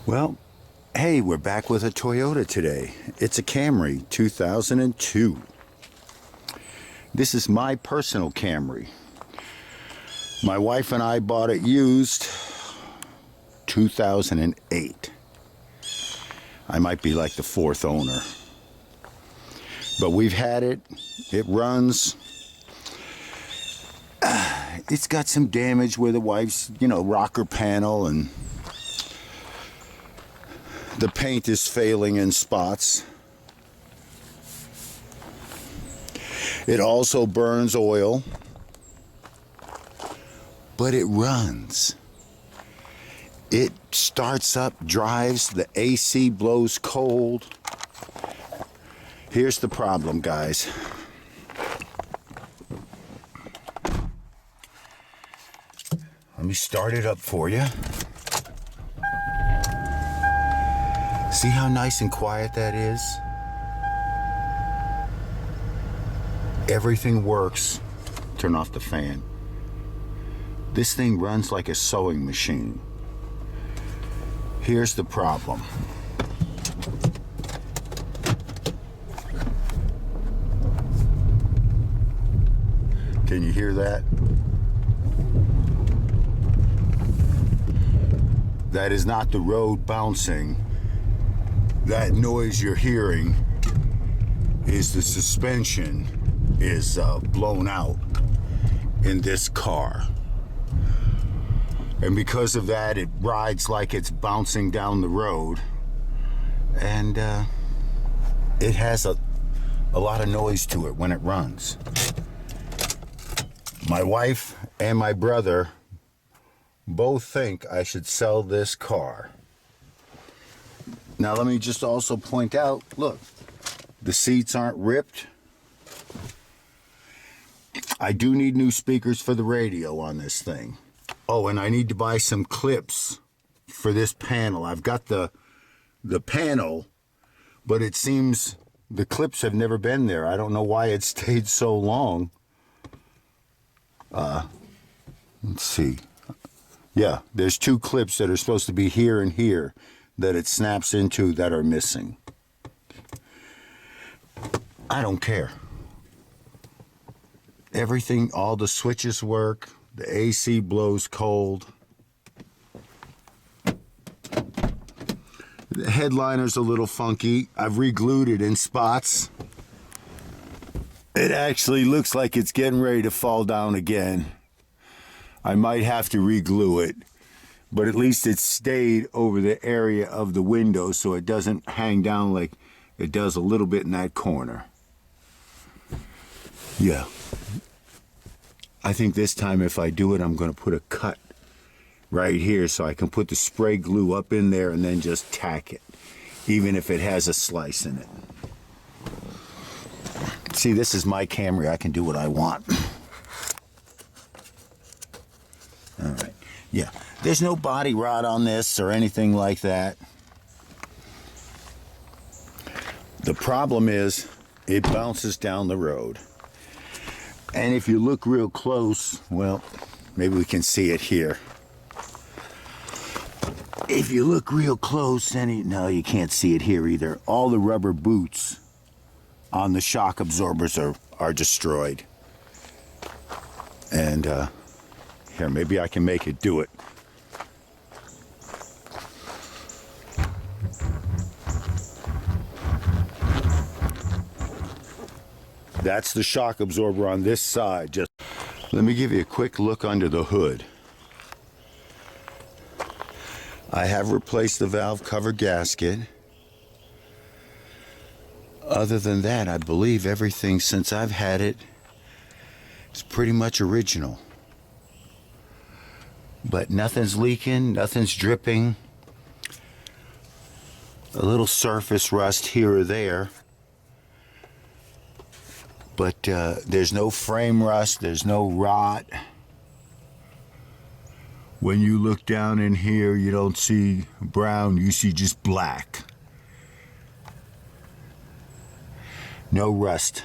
Well, hey, we're back with a Toyota today. It's a Camry 2002. This is my personal Camry. My wife and I bought it used 2008. I might be like the fourth owner. But we've had it. It runs. It's got some damage where the wife's, rocker panel, and the paint is failing in spots. It also burns oil, but it runs. It starts up, drives, the AC blows cold. Here's the problem, guys. Let me start it up for you. See how nice and quiet that is? Everything works. Turn off the fan. This thing runs like a sewing machine. Here's the problem. Can you hear that? That is not the road bouncing. That noise you're hearing is the suspension is blown out in this car. And because of that, it rides like it's bouncing down the road. And it has a lot of noise to it when it runs. My wife and my brother both think I should sell this car. Now let me just also point out, look, the seats aren't ripped. I do need new speakers for the radio on this thing. Oh, and I need to buy some clips for this panel. I've got the panel, but it seems the clips have never been there. I don't know why it stayed so long. Let's see. Yeah, there's two clips that are supposed to be here and here that it snaps into that are missing. I don't care. Everything, all the switches work. The AC blows cold. The headliner's a little funky. I've re-glued it in spots. It actually looks like it's getting ready to fall down again. I might have to re-glue it, but at least it stayed over the area of the window so it doesn't hang down like it does a little bit in that corner. Yeah. I think this time if I do it, I'm going to put a cut right here so I can put the spray glue up in there and then just tack it, even if it has a slice in it. See, this is my Camry. I can do what I want. All right. Yeah. There's no body rot on this or anything like that. The problem is it bounces down the road. And if you look real close, well, maybe we can see it here. If you look real close, no, you can't see it here either. All the rubber boots on the shock absorbers are destroyed. And here, maybe I can make it do it. That's the shock absorber on this side. Just let me give you a quick look under the hood. I have replaced the valve cover gasket. Other than that, I believe everything since I've had it is pretty much original. But nothing's leaking, nothing's dripping. A little surface rust here or there. But there's no frame rust, there's no rot. When you look down in here, you don't see brown, you see just black. No rust.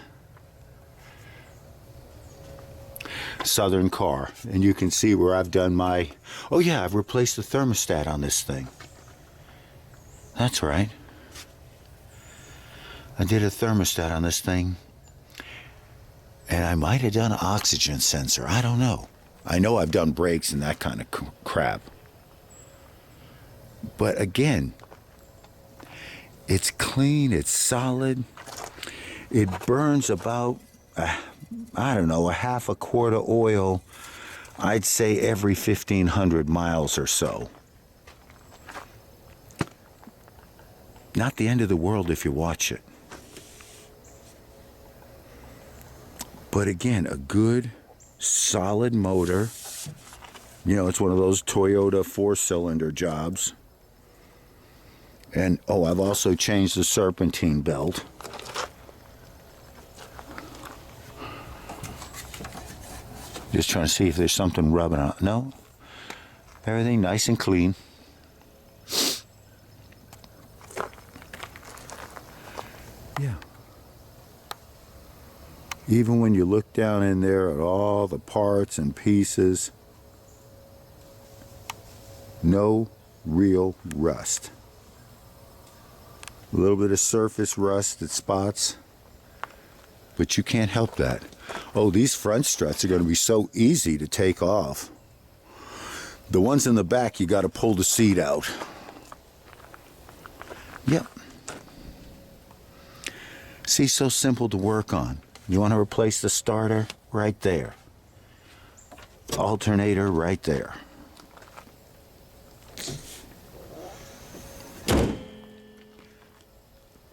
Southern car. And you can see where I've done my... Oh yeah, I've replaced the thermostat on this thing. That's right. I did a thermostat on this thing, and I might have done an oxygen sensor. I don't know. I know I've done brakes and that kind of crap. But again, it's clean, it's solid. It burns about, I don't know, a half a quart of oil, I'd say every 1,500 miles or so. Not the end of the world if you watch it. But again, a good, solid motor. You know, it's one of those Toyota 4-cylinder jobs. And, oh, I've also changed the serpentine belt. Just trying to see if there's something rubbing on. No. Everything nice and clean. Yeah. Even when you look down in there at all the parts and pieces, no real rust. A little bit of surface rust at spots, but you can't help that. Oh, these front struts are going to be so easy to take off. The ones in the back, you got to pull the seat out. Yep. See, so simple to work on. You want to replace the starter? Right there. Alternator right there.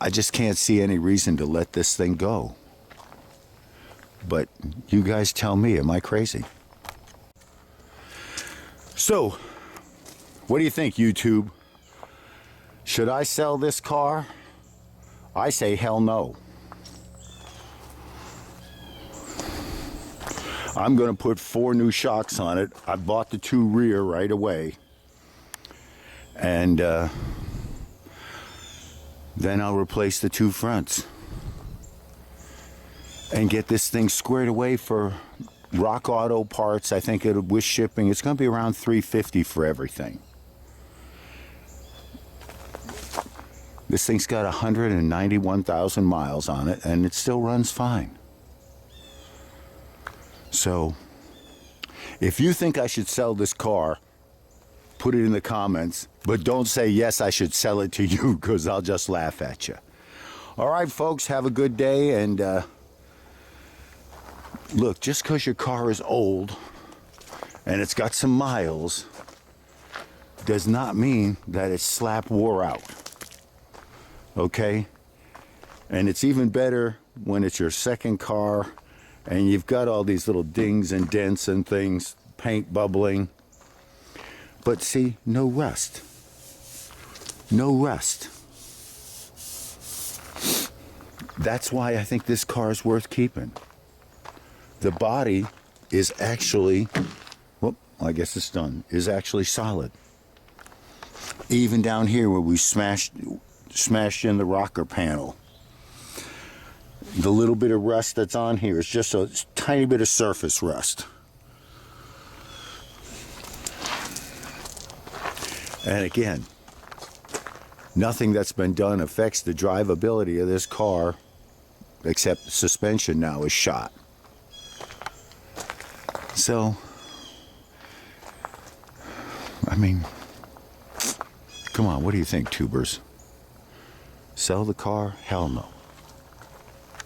I just can't see any reason to let this thing go. But you guys tell me, am I crazy? So, what do you think, YouTube? Should I sell this car? I say hell no. I'm going to put 4 new shocks on it. I bought the 2 rear right away. And then I'll replace the 2 fronts. And get this thing squared away for Rock Auto parts. I think with shipping, it's going to be around $350 for everything. This thing's got 191,000 miles on it, and it still runs fine. So, if you think I should sell this car, put it in the comments, but don't say, yes, I should sell it to you, because I'll just laugh at you. All right, folks, have a good day, and look, just because your car is old and it's got some miles does not mean that it's slap wore out. Okay? And it's even better when it's your second car and you've got all these little dings and dents and things, paint bubbling. But see, no rust. No rust. That's why I think this car is worth keeping. The body is actually, well, I guess it's done, is actually solid. Even down here where we smashed in the rocker panel. The little bit of rust that's on here is just a tiny bit of surface rust. And again, nothing that's been done affects the drivability of this car, except the suspension now is shot. So, I mean, come on, what do you think, tubers? Sell the car? Hell no.